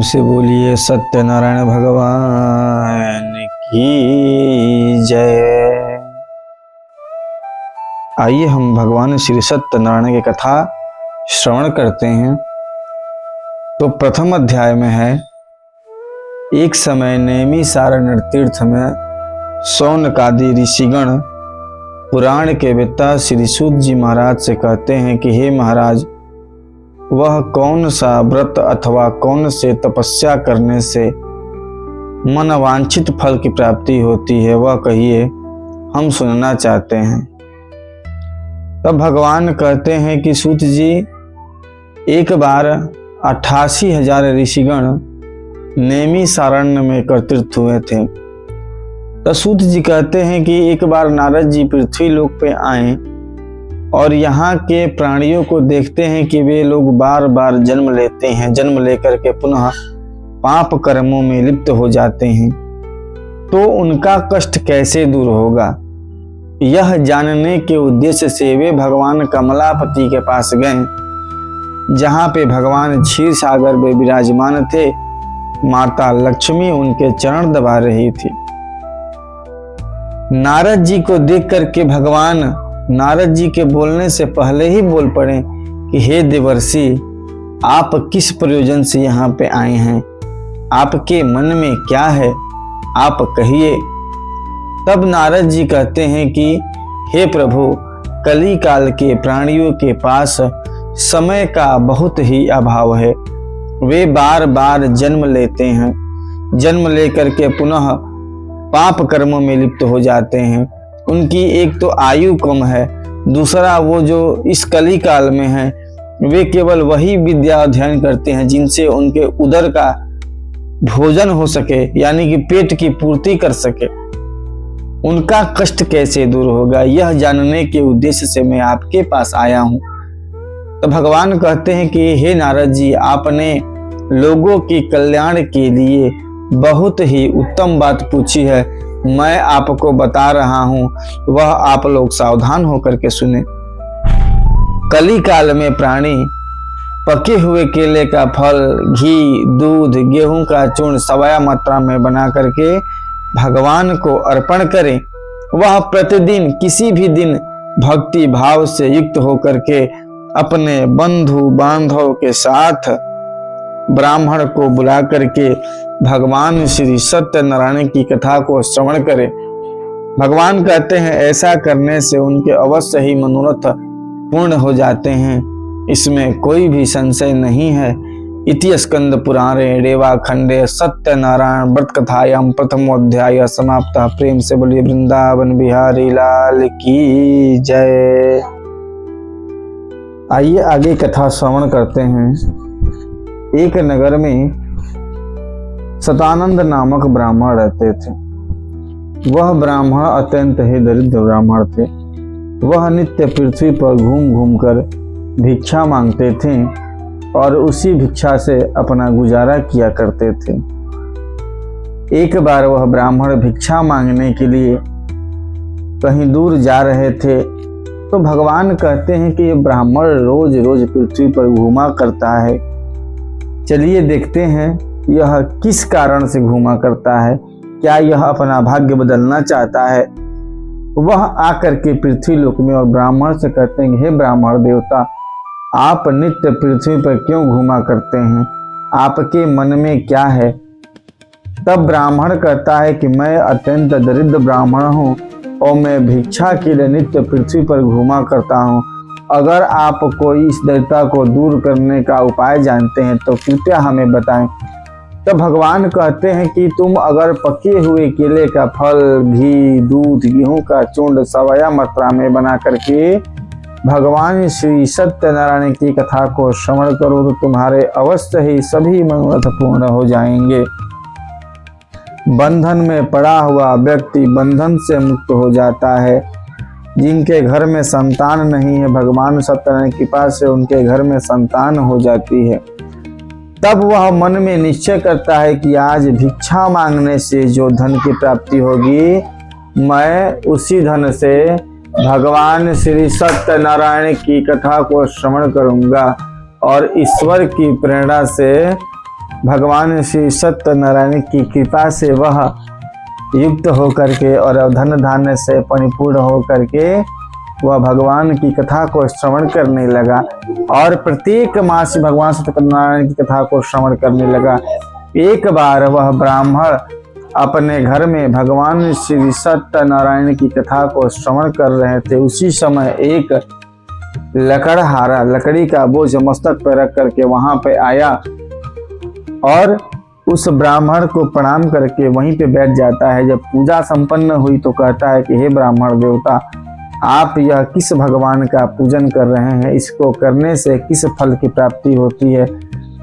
से बोलिए सत्यनारायण भगवान की जय। आइए हम भगवान श्री सत्यनारायण की कथा श्रवण करते हैं। तो प्रथम अध्याय में है, एक समय नैमिषारण्य तीर्थ में शौनकादि ऋषिगण पुराण के वेत्ता श्री सूत जी महाराज से कहते हैं कि हे महाराज, वह कौन सा व्रत अथवा कौन से तपस्या करने से मनवांछित फल की प्राप्ति होती है, वह कहिए, हम सुनना चाहते हैं। तब भगवान कहते हैं कि सूत जी, एक बार 88,000 ऋषिगण नैमिषारण्य में एकत्रित हुए थे। तो सूत जी कहते हैं कि एक बार नारद जी पृथ्वी लोक पे आए और यहाँ के प्राणियों को देखते हैं कि वे लोग बार बार जन्म लेते हैं, जन्म लेकर के पुनः पाप कर्मों में लिप्त हो जाते हैं, तो उनका कष्ट कैसे दूर होगा। यह जानने के उद्देश्य से वे भगवान कमलापति के पास गए, जहाँ पे भगवान क्षीर सागर में विराजमान थे। माता लक्ष्मी उनके चरण दबा रही थी। नारद जी को देख करके भगवान नारद जी के बोलने से पहले ही बोल पड़े कि हे देवर्षि, आप किस प्रयोजन से यहाँ पे आए हैं, आपके मन में क्या है, आप कहिए। तब नारद जी कहते हैं कि हे प्रभु, कली काल के प्राणियों के पास समय का बहुत ही अभाव है। वे बार बार जन्म लेते हैं, जन्म लेकर के पुनः पाप कर्मों में लिप्त हो जाते हैं। उनकी एक तो आयु कम है, दूसरा वो जो इस कली काल में है, वे केवल वही विद्या अध्ययन करते हैं जिनसे उनके उदर का भोजन हो सके, यानी कि पेट की पूर्ति कर सके। उनका कष्ट कैसे दूर होगा, यह जानने के उद्देश्य से मैं आपके पास आया हूँ। तो भगवान कहते हैं कि हे नारद जी, आपने लोगों के कल्याण के लिए बहुत ही उत्तम बात पूछी है। मैं आपको बता रहा हूं, वह आप लोग सावधान होकर के सुने। कली काल में प्राणी पके हुए केले का फल, घी, दूध, गेहूं का चूर्ण सवाया मात्रा में बना करके भगवान को अर्पण करें। वह प्रतिदिन किसी भी दिन भक्ति भाव से युक्त होकर के अपने बंधु बांधव के साथ ब्राह्मण को बुला करके भगवान श्री सत्यनारायण की कथा को श्रवण करें। भगवान कहते हैं ऐसा करने से उनके अवश्य ही मनोरथ पूर्ण हो जाते हैं, इसमें कोई भी संशय नहीं है। इति स्कंद पुराणे रेवा खंडे सत्यनारायण व्रत कथायाम प्रथमोध्याय समाप्त। प्रेम से बोलिए वृंदावन बिहारी लाल की जय। आइए आगे कथा श्रवण करते हैं। एक नगर में सतानंद नामक ब्राह्मण रहते थे। वह ब्राह्मण अत्यंत ही दरिद्र ब्राह्मण थे। वह नित्य पृथ्वी पर घूम घूम कर भिक्षा मांगते थे और उसी भिक्षा से अपना गुजारा किया करते थे। एक बार वह ब्राह्मण भिक्षा मांगने के लिए कहीं दूर जा रहे थे, तो भगवान कहते हैं कि ये ब्राह्मण रोज रोज पृथ्वी पर घूमा करता है, चलिए देखते हैं यह किस कारण से घूमा करता है, क्या यह अपना भाग्य बदलना चाहता है। वह आकर के पृथ्वी लोक में और ब्राह्मण से कहते हैं, हे ब्राह्मण देवता, आप नित्य पृथ्वी पर क्यों घूमा करते हैं, आपके मन में क्या है। तब ब्राह्मण कहता है कि मैं अत्यंत दरिद्र ब्राह्मण हूँ और मैं भिक्षा के लिए नित्य पृथ्वी पर घूमा करता हूँ। अगर आप कोई इस दरिद्रता को दूर करने का उपाय जानते हैं तो कृपया हमें बताएं। तो भगवान कहते हैं कि तुम अगर पके हुए केले का फल, घी, दूध, गेहूं का चूर्ण सवाया मात्रा में बना करके भगवान श्री सत्यनारायण की कथा को श्रवण करो तो तुम्हारे अवश्य ही सभी मनोरथ पूर्ण हो जाएंगे। बंधन में पड़ा हुआ व्यक्ति बंधन से मुक्त हो जाता है। जिनके घर में संतान नहीं है, भगवान सत्यनारायण की कृपा से उनके घर में संतान हो जाती है। तब वह मन में निश्चय करता है कि आज भिक्षा मांगने से जो धन की प्राप्ति होगी, मैं उसी धन से भगवान श्री सत्यनारायण की कथा को श्रवण करूंगा और ईश्वर की प्रेरणा से भगवान श्री सत्यनारायण की कृपा से वह युक्त होकर के और धन धान्य से परिपूर्ण होकर के वह भगवान की कथा को श्रवण करने लगा और प्रत्येक मास भगवान सत्यनारायण की कथा को श्रवण करने लगा। एक बार वह ब्राह्मण अपने घर में भगवान श्री सत्यनारायण की कथा को श्रवण कर रहे थे। उसी समय एक लकड़हारा लकड़ी का बोझ मस्तक पर रख करके वहां पे आया और उस ब्राह्मण को प्रणाम करके वहीं पे बैठ जाता है। जब पूजा संपन्न हुई तो कहता है कि हे ब्राह्मण देवता, आप यह किस भगवान का पूजन कर रहे हैं? इसको करने से किस फल की प्राप्ति होती है,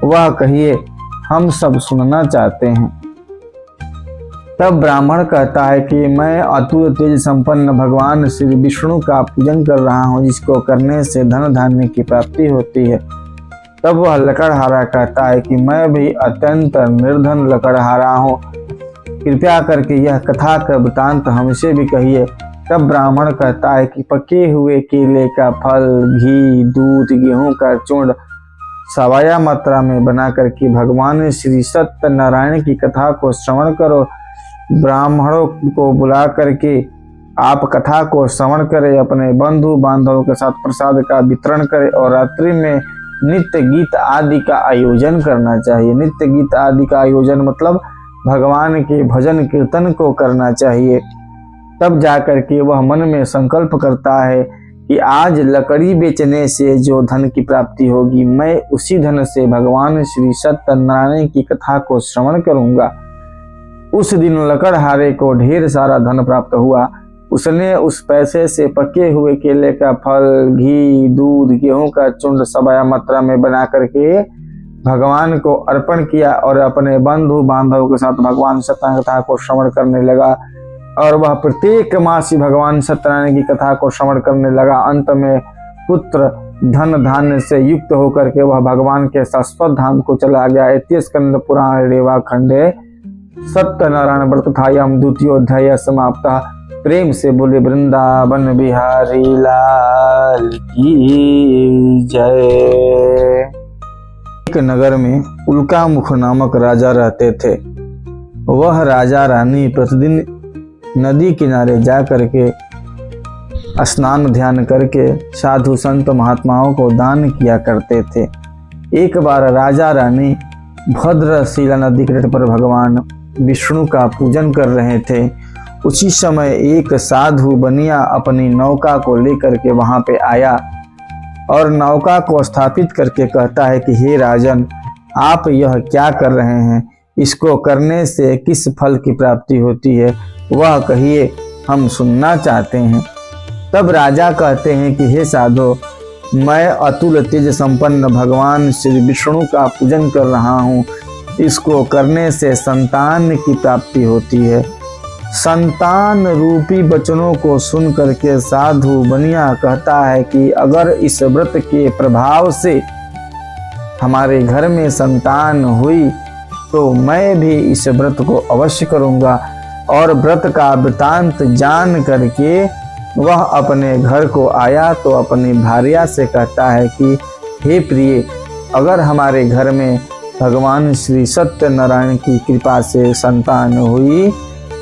वह कहिए, हम सब सुनना चाहते हैं। तब ब्राह्मण कहता है कि मैं अतुल तेज संपन्न भगवान श्री विष्णु का पूजन कर रहा हूँ, जिसको करने से धन धान्य की प्राप्ति होती है। तब वह लकड़हारा कहता है कि मैं भी अत्यंत निर्धन लकड़हारा हूँ, कृपया करके यह कथा का वृतांत हमसे भी कहिए। तब ब्राह्मण कहता है कि पके हुए केले का फल, घी, दूध, गेहूं का चूर्ण सवाया मात्रा में बना करके भगवान श्री सत्यनारायण की कथा को श्रवण करो। ब्राह्मणों को बुला करके आप कथा को श्रवण करें, अपने बंधु बांधवों के साथ प्रसाद का वितरण करें और रात्रि में नित्य गीत आदि का आयोजन करना चाहिए। नित्य गीत आदि का आयोजन मतलब भगवान के भजन कीर्तन को करना चाहिए। तब जाकर के वह मन में संकल्प करता है कि आज लकड़ी बेचने से जो धन की प्राप्ति होगी, मैं उसी धन से भगवान श्री सत्यनारायण की कथा को श्रवण करूंगा। उस दिन लकड़हारे को ढेर सारा धन प्राप्त हुआ। उसने उस पैसे से पके हुए केले का फल, घी, दूध, गेहूं का चूर्ण सवाया मात्रा में बना करके भगवान को अर्पण किया और अपने बंधु बांधव के साथ भगवान सत्यनारायण कथा को श्रवण करने लगा। और वह प्रत्येक मास भगवान सत्यनारायण की कथा को श्रवण करने लगा। अंत में पुत्र धन धान्य से युक्त होकर के वह भगवान के शाश्वत धाम को चला गया। इति स्कंद पुराण रेवा खंडे सत्यनारायण व्रत कथायाम द्वितीयोध्याय समाप्ता। प्रेम से बोले वृंदावन बिहारी लाल की जय। एक नगर में उल्कामुख नामक राजा रहते थे। वह राजा रानी प्रतिदिन नदी किनारे जा करके स्नान ध्यान करके साधु संत महात्माओं को दान किया करते थे। एक बार राजा रानी भद्रशिला नदी के तट पर भगवान विष्णु का पूजन कर रहे थे। उसी समय एक साधु बनिया अपनी नौका को लेकर के वहां पे आया और नौका को स्थापित करके कहता है कि हे राजन, आप यह क्या कर रहे हैं? इसको करने से किस फल की प्राप्ति होती है, वह कहिए, हम सुनना चाहते हैं। तब राजा कहते हैं कि हे साधो, मैं अतुल तेज संपन्न भगवान श्री विष्णु का पूजन कर रहा हूँ। इसको करने से संतान की प्राप्ति होती है। संतान रूपी वचनों को सुन करके साधु बनिया कहता है कि अगर इस व्रत के प्रभाव से हमारे घर में संतान हुई तो मैं भी इस व्रत को अवश्य करूंगा। और व्रत का वृतांत जान करके वह अपने घर को आया तो अपनी भार्या से कहता है कि हे प्रिय, अगर हमारे घर में भगवान श्री सत्यनारायण की कृपा से संतान हुई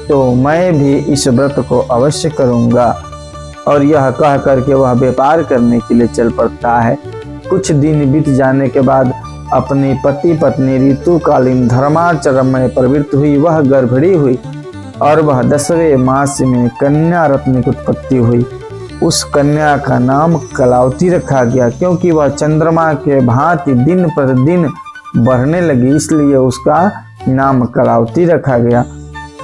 तो मैं भी इस व्रत को अवश्य करूंगा। और यह कह करके वह व्यापार करने के लिए चल पड़ता है। कुछ दिन बीत जाने के बाद अपनी पति पत्नी ऋतुकालीन धर्माचरण में प्रवृत्त हुई। वह गर्भिणी हुई और वह 10वें मास में कन्या रत्न की उत्पत्ति हुई। उस कन्या का नाम कलावती रखा गया, क्योंकि वह चंद्रमा के भांति दिन प्रतिदिन बढ़ने लगी, इसलिए उसका नाम कलावती रखा गया।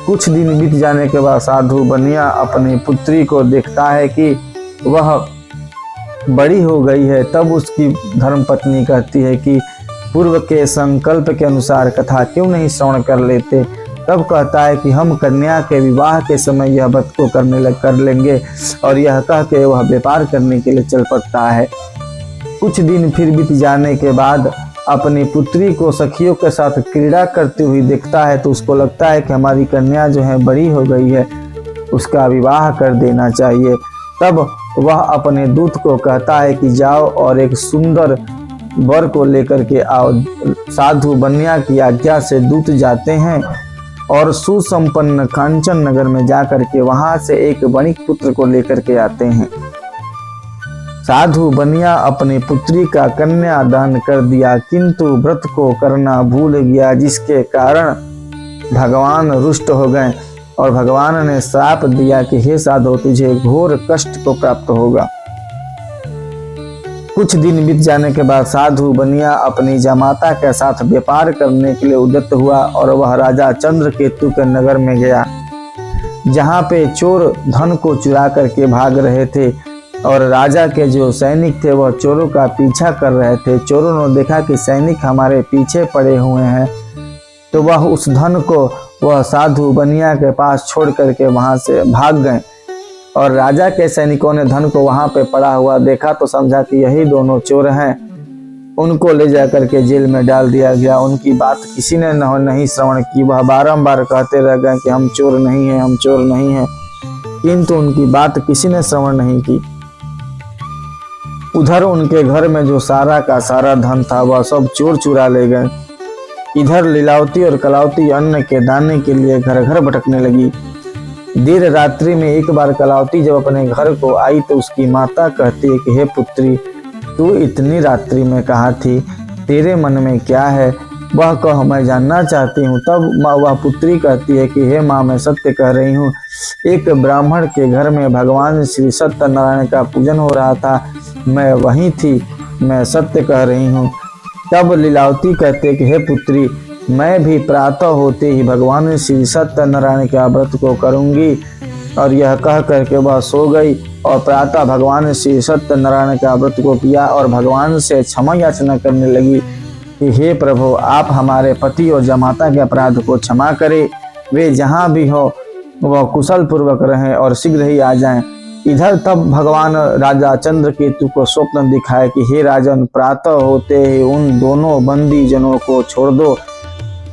कुछ दिन बीत जाने के बाद साधु बनिया अपनी पुत्री को देखता है कि वह बड़ी हो गई है। तब उसकी धर्मपत्नी कहती है कि पूर्व के संकल्प के अनुसार कथा क्यों नहीं श्रवण कर लेते। तब कहता है कि हम कन्या के विवाह के समय यह व्रत को कर लेंगे। और यह कह के वह व्यापार करने के लिए चल पड़ता है। कुछ दिन फिर बीत जाने के बाद अपनी पुत्री को सखियों के साथ क्रीड़ा करती हुई देखता है तो उसको लगता है कि हमारी कन्या जो है बड़ी हो गई है, उसका विवाह कर देना चाहिए। तब वह अपने दूत को कहता है कि जाओ और एक सुंदर वर को लेकर के आओ। साधु बनिया की आज्ञा से दूत जाते हैं और सुसंपन्न कांचन नगर में जाकर के वहां से एक वणिक पुत्र को लेकर के आते हैं। साधु बनिया अपनी पुत्री का कन्यादान कर दिया, किंतु व्रत को करना भूल गया, जिसके कारण भगवान रुष्ट हो गए और भगवान ने श्राप दिया कि हे साधु, तुझे घोर कष्ट को प्राप्त होगा। कुछ दिन बीत जाने के बाद साधु बनिया अपनी जमाता के साथ व्यापार करने के लिए उद्यत हुआ और वह राजा चंद्रकेतु के नगर में गया, जहाँ पे चोर धन को चुरा करके भाग रहे थे और राजा के जो सैनिक थे वह चोरों का पीछा कर रहे थे। चोरों ने देखा कि सैनिक हमारे पीछे पड़े हुए हैं, तो वह उस धन को वह साधु बनिया के पास छोड़ करके वहां से भाग गए और राजा के सैनिकों ने धन को वहां पे पड़ा हुआ देखा तो समझा कि यही दोनों चोर हैं। उनको ले जाकर के जेल में डाल दिया गया। उनकी बात किसी ने नहीं श्रवण की। वह बारंबार कहते रह गए कि हम चोर नहीं हैं, हम चोर नहीं हैं, किंतु उनकी बात किसी ने श्रवण नहीं की। उधर उनके घर में जो सारा का सारा धन था वह सब चोर चुरा ले गए। इधर लीलावती और कलावती अन्न के दाने के लिए घर घर भटकने लगी। देर रात्रि में एक बार कलावती जब अपने घर को आई तो उसकी माता कहती है कि हे पुत्री, तू इतनी रात्रि में कहाँ थी, तेरे मन में क्या है, वह कह, मैं जानना चाहती हूँ। तब वह पुत्री कहती है कि हे माँ, मैं सत्य कह रही हूँ, एक ब्राह्मण के घर में भगवान श्री सत्यनारायण का पूजन हो रहा था, मैं वहीं थी, मैं सत्य कह रही हूँ। तब लीलावती कहते कि हे पुत्री, मैं भी प्रातः होते ही भगवान श्री सत्यनारायण के व्रत को करूंगी। और यह कह करके वह सो गई और प्रातः भगवान श्री सत्यनारायण का व्रत को किया और भगवान से क्षमा याचना करने लगी कि हे प्रभु, आप हमारे पति और जमाता के अपराध को क्षमा करें, वे जहाँ भी हो वह कुशल पूर्वक रहें और शीघ्र ही आ जाएं। इधर तब भगवान राजा चंद्रकेतु को स्वप्न दिखाए कि हे राजन, प्रातः होते ही उन दोनों बंदी जनों को छोड़ दो,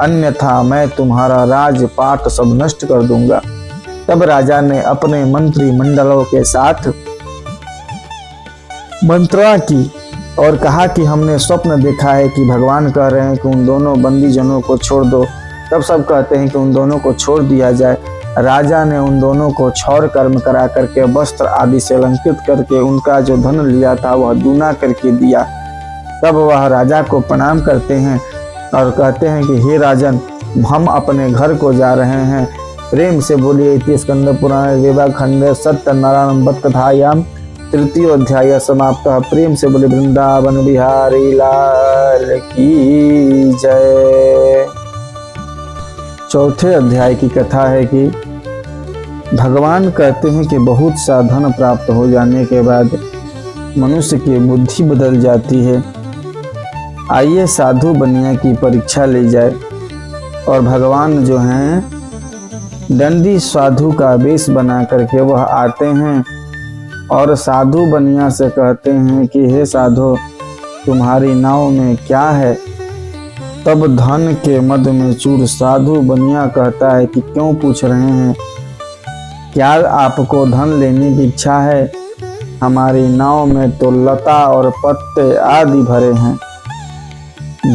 अन्यथा मैं तुम्हारा राजपाट सब नष्ट कर दूंगा। तब राजा ने अपने मंत्री मंडलों के साथ मंत्रणा की और कहा कि हमने स्वप्न देखा है कि भगवान कह रहे हैं कि उन दोनों बंदी जनों को छोड़ दो। तब सब कहते हैं कि उन दोनों को छोड़ दिया जाए। राजा ने उन दोनों को क्षौर कर्म करा करके वस्त्र आदि से अलंकृत करके उनका जो धन लिया था वह दूना करके दिया। तब वह राजा को प्रणाम करते हैं और कहते हैं कि हे राजन, हम अपने घर को जा रहे हैं, प्रेम से बोलिए। इति स्कंद पुराण रेवा खंड सत्यनारायण वध कथायाम तृतीय अध्याय समाप्त। प्रेम से बोले वृंदावन बिहारी लाल की जय। चौथे अध्याय की कथा है कि भगवान कहते हैं कि बहुत सा धन प्राप्त हो जाने के बाद मनुष्य की बुद्धि बदल जाती है। आइए साधु बनिया की परीक्षा ली जाए। और भगवान जो हैं दंडी साधु का वेश बना करके वह आते हैं और साधु बनिया से कहते हैं कि हे साधु, तुम्हारी नाव में क्या है। तब धन के मद में चूर साधु बनिया कहता है कि क्यों पूछ रहे हैं, क्या आपको धन लेने की इच्छा है। हमारी नाव में तो लता और पत्ते आदि भरे हैं।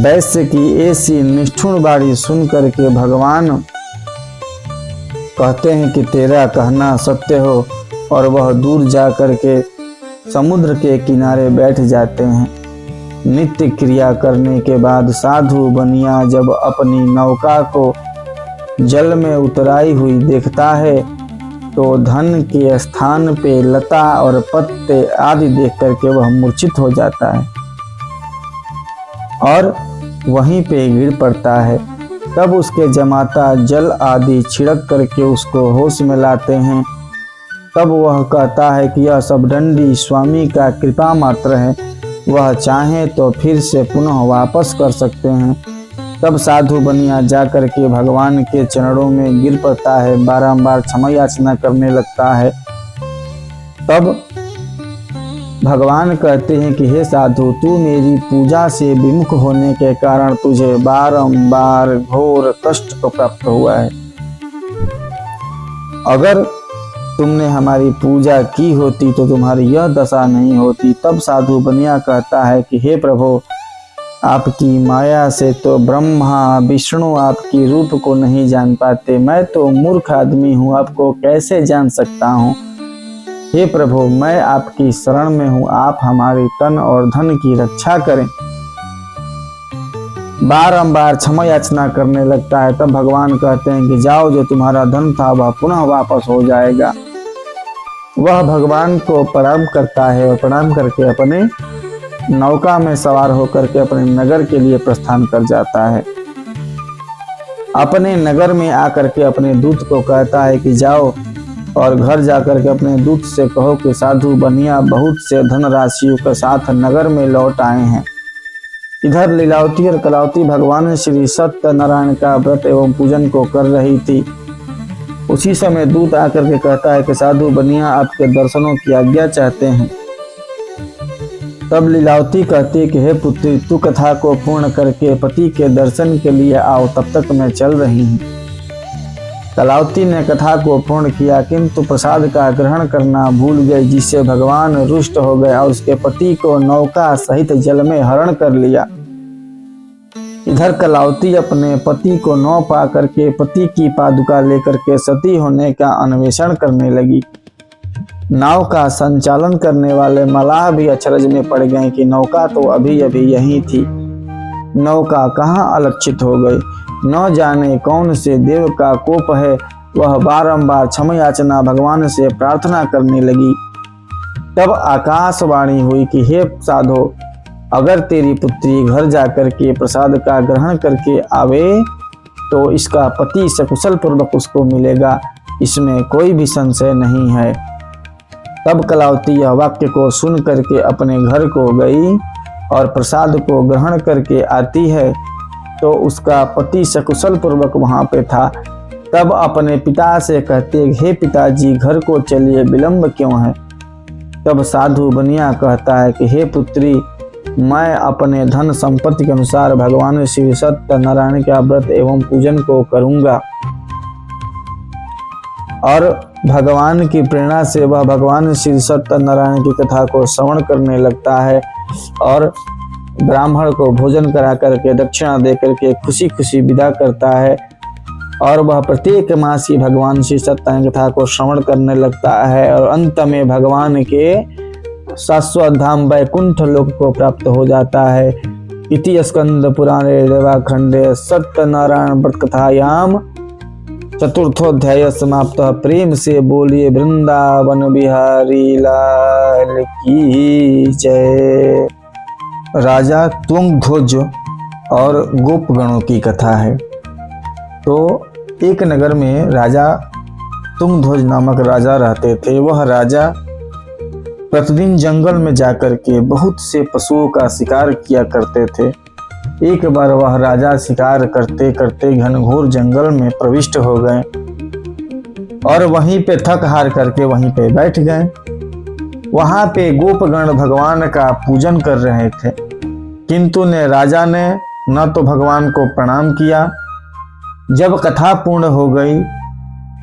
वैश्य की ऐसी निष्ठुर बाणी सुन करके भगवान कहते हैं कि तेरा कहना सत्य हो, और वह दूर जा करके समुद्र के किनारे बैठ जाते हैं। नित्य क्रिया करने के बाद साधु बनिया जब अपनी नौका को जल में उतराई हुई देखता है तो धन के स्थान पे लता और पत्ते आदि देख करके वह मूर्छित हो जाता है और वहीं पे गिर पड़ता है। तब उसके जमाता जल आदि छिड़क करके उसको होश में लाते हैं। तब वह कहता है कि यह सब दंडी स्वामी का कृपा मात्र है, वह चाहे तो फिर से पुनः वापस कर सकते हैं। तब साधु बनिया जाकर के भगवान के चरणों में गिर पड़ता है, बारंबार क्षमा याचना करने लगता है। तब भगवान कहते हैं कि हे साधु, तू मेरी पूजा से विमुख होने के कारण तुझे बारंबार घोर कष्ट को प्राप्त हुआ है। अगर तुमने हमारी पूजा की होती तो तुम्हारी यह दशा नहीं होती। तब साधु बनिया कहता है कि हे प्रभु, आपकी माया से तो ब्रह्मा विष्णु आपकी रूप को नहीं जान पाते। मैं तो मूर्ख आदमी हूँ, आपको कैसे जान सकता हूँ। हे प्रभु, मैं आपकी शरण में हूँ, आप हमारे तन और धन की रक्षा करें। बारंबार क्षमा याचना करने लगता है। तब भगवान कहते हैं कि जाओ, जो तुम्हारा धन था वह पुनः वापस हो जाएगा। वह भगवान को प्रणाम करता है और प्रणाम करके अपने नौका में सवार होकर के अपने नगर के लिए प्रस्थान कर जाता है। अपने नगर में आकर के अपने दूत को कहता है कि जाओ और घर जाकर के अपने दूत से कहो कि साधु बनिया बहुत से धन राशियों के साथ नगर में लौट आए हैं। इधर लीलावती और कलावती भगवान श्री सत्यनारायण का व्रत एवं पूजन को कर रही थी। उसी समय दूत आकर के कहता है कि साधु बनिया आपके दर्शनों की आज्ञा चाहते हैं। तब लीलावती कहती है कि हे पुत्री, तू कथा को पूर्ण करके पति के दर्शन के लिए आओ, तब तक मैं चल रही हूँ। कलावती ने कथा को पूर्ण किया, किंतु प्रसाद का ग्रहण करना भूल गई, जिससे भगवान रुष्ट हो गए और उसके पति को नौका सहित जल में हरण कर लिया। इधर कलावती अपने पति को न पा करके पति की पादुका लेकर के सती होने का अन्वेषण करने लगी। नाव का संचालन करने वाले मलाह भी अचरज में पड़ गए कि नौका तो अभी अभी यही थी, नौका कहाँ अलक्षित हो गई। न जाने कौन से देव का कोप है। वह बारंबार क्षमा याचना भगवान से प्रार्थना करने लगी। तब आकाशवाणी हुई कि हे साधो, अगर तेरी पुत्री घर जाकर के प्रसाद का ग्रहण करके आवे तो इसका पति सकुशल पूर्वक उसको मिलेगा, इसमें कोई भी संशय नहीं है। तब कलावती यह वाक्य को सुन करके अपने घर को गई और प्रसाद को ग्रहण करके आती है तो उसका पति सकुशल पूर्वक वहां पे था। तब अपने पिता से कहते, हे पिताजी, घर को चलिए, विलंब क्यों है। तब साधु बनिया कहता है कि हे पुत्री, मैं अपने धन संपत्ति के अनुसार भगवान श्री सत्यनारायण का व्रत एवं पूजन को करूंगा। और भगवान की प्रेरणा से वह भगवान श्री सत्यनारायण की कथा को श्रवण करने लगता है और ब्राह्मण को भोजन करा करके दक्षिणा दे करके खुशी खुशी विदा करता है। और वह प्रत्येक मास ही भगवान श्री सत्यनारायण कथा को श्रवण करने लगता है और अंत में भगवान के शाश्वत धाम वैकुंठ लोक को प्राप्त हो जाता है। इति स्कंद पुराणे रेवाखंडे सत्यनारायण व्रत कथायाम चतुर्थोध्याय समाप्त। प्रेम से बोलिए वृंदावन बिहारी लाल की जय। राजा तुंगध्वज और गोपगणों की कथा है। तो एक नगर में राजा तुंगध्वज नामक राजा रहते थे। वह राजा प्रतिदिन जंगल में जाकर के बहुत से पशुओं का शिकार किया करते थे। एक बार वह राजा शिकार करते करते घनघोर जंगल में प्रविष्ट हो गए और वहीं पे थक हार करके वहीं पे बैठ गए। वहां पे गोपगण भगवान का पूजन कर रहे थे, किंतु राजा ने न तो भगवान को प्रणाम किया। जब कथा पूर्ण हो गई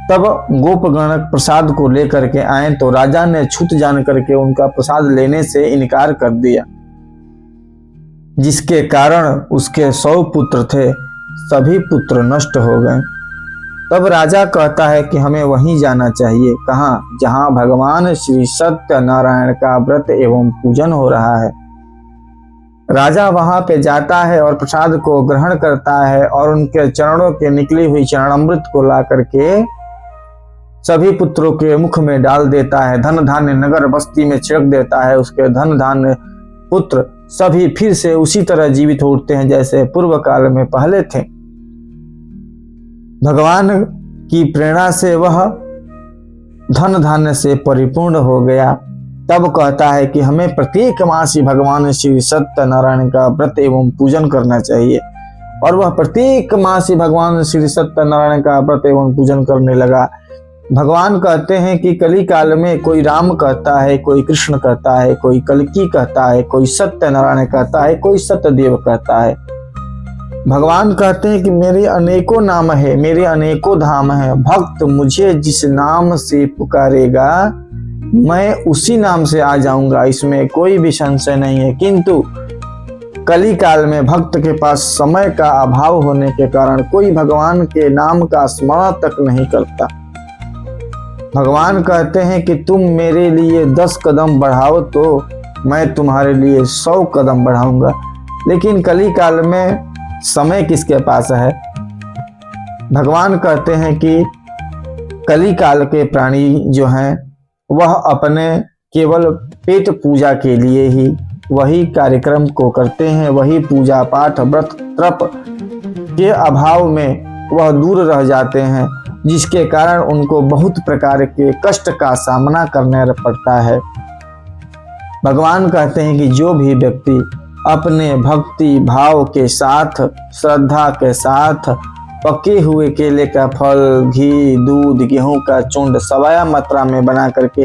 तब गोपगण प्रसाद को लेकर के आए तो राजा ने छूत जान करके उनका प्रसाद लेने से इनकार कर दिया, जिसके कारण उसके 100 पुत्र थे, सभी पुत्र नष्ट हो गए। तब राजा कहता है कि हमें वहीं जाना चाहिए। कहाँ? जहाँ भगवान श्री सत्यनारायण का व्रत एवं पूजन हो रहा है। राजा वहां पे जाता है और प्रसाद को ग्रहण करता है और उनके चरणों के निकली हुई चरणामृत को ला करके सभी पुत्रों के मुख में डाल देता है। धन धान्य नगर बस्ती में छिड़क देता है। उसके धन धान्य पुत्र सभी फिर से उसी तरह जीवित उठते हैं जैसे पूर्व काल में पहले थे। भगवान की प्रेरणा से वह धन धान्य से परिपूर्ण हो गया। तब कहता है कि हमें प्रत्येक मास ही भगवान श्री सत्यनारायण का व्रत एवं पूजन करना चाहिए। और वह प्रत्येक मास ही भगवान श्री सत्यनारायण का व्रत एवं पूजन करने लगा। भगवान कहते हैं कि कली काल में कोई राम कहता है, कोई कृष्ण कहता है, कोई कल्की कहता है, कोई सत्यनारायण कहता है, कोई सत्यदेव कहता है। भगवान कहते हैं कि मेरे अनेकों नाम है, मेरे अनेकों धाम है। भक्त मुझे जिस नाम से पुकारेगा मैं उसी नाम से आ जाऊंगा, इसमें कोई भी संशय नहीं है। किंतु कली काल में भक्त के पास समय का अभाव होने के कारण कोई भगवान के नाम का स्मरण तक नहीं करता। भगवान कहते हैं कि तुम मेरे लिए 10 कदम बढ़ाओ तो मैं तुम्हारे लिए 100 कदम बढ़ाऊंगा। लेकिन कली काल में समय किसके पास है? भगवान कहते हैं कि कली काल के प्राणी जो हैं वह अपने केवल पेट पूजा के लिए ही वही कार्यक्रम को करते हैं, वही पूजा पाठ व्रत तप के अभाव में वह दूर रह जाते हैं, जिसके कारण उनको बहुत प्रकार के कष्ट का सामना करना पड़ता है। भगवान कहते हैं कि जो भी व्यक्ति अपने भक्ति भाव के साथ श्रद्धा के साथ पके हुए केले का फल, घी, दूध, गेहूं का चूंड सवाया मात्रा में बना करके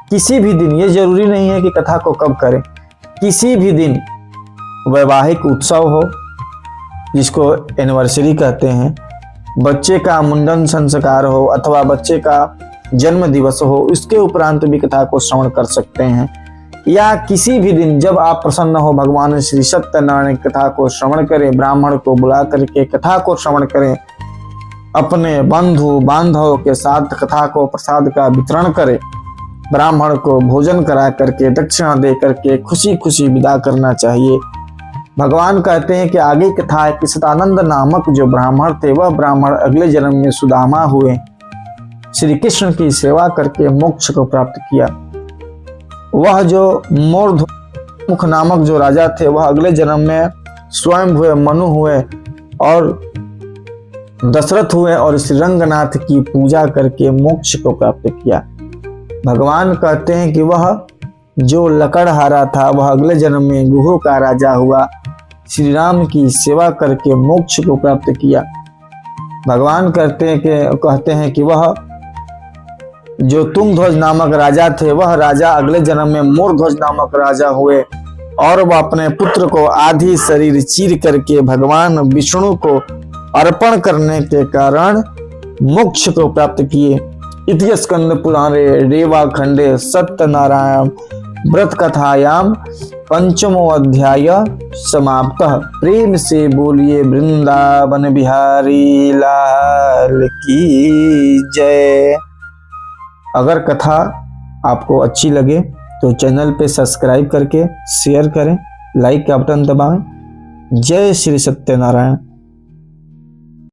किसी भी दिन, ये जरूरी नहीं है कि कथा को कब करें, किसी भी दिन वैवाहिक उत्सव हो जिसको एनिवर्सरी कहते हैं, बच्चे का मुंडन संस्कार हो अथवा बच्चे का जन्म दिवस हो, उसके उपरांत भी कथा को श्रवण कर सकते हैं। या किसी भी दिन जब आप प्रसन्न हो भगवान श्री सत्यनारायण कथा को श्रवण करें, ब्राह्मण को बुला करके कथा को श्रवण करें, अपने बंधु बांधव के साथ कथा को प्रसाद का वितरण करें, ब्राह्मण को भोजन करा करके दक्षिणा दे करके खुशी खुशी विदा करना चाहिए। भगवान कहते हैं कि आगे कथा है कि सतानंद नामक जो ब्राह्मण थे वह ब्राह्मण अगले जन्म में सुदामा हुए, श्री कृष्ण की सेवा करके मोक्ष को प्राप्त किया। वह जो मूर्धमुख नामक जो राजा थे वह अगले जन्म में स्वयं हुए, मनु हुए और दशरथ हुए और श्री रंगनाथ की पूजा करके मोक्ष को प्राप्त किया। भगवान कहते हैं कि वह जो लकड़हारा था वह अगले जन्म में गुहो का राजा हुआ, श्री राम की सेवा करके मोक्ष को प्राप्त किया। भगवान कहते हैं कि वह जो तुंगध्वज नामक राजा थे वह राजा अगले जन्म में मोरध्वज नामक राजा हुए और वह अपने पुत्र को आधी शरीर चीर करके भगवान विष्णु को अर्पण करने के कारण मोक्ष को प्राप्त किए। इति स्कंद पुराणे रेवा खंडे सत्यनारायण व्रत कथायाम 5वां अध्याय समाप्त। प्रेम से बोलिए वृंदावन बिहारी लाल की जय। अगर कथा आपको अच्छी लगे तो चैनल पे सब्सक्राइब करके शेयर करें, लाइक का बटन दबाएं। जय श्री सत्यनारायण।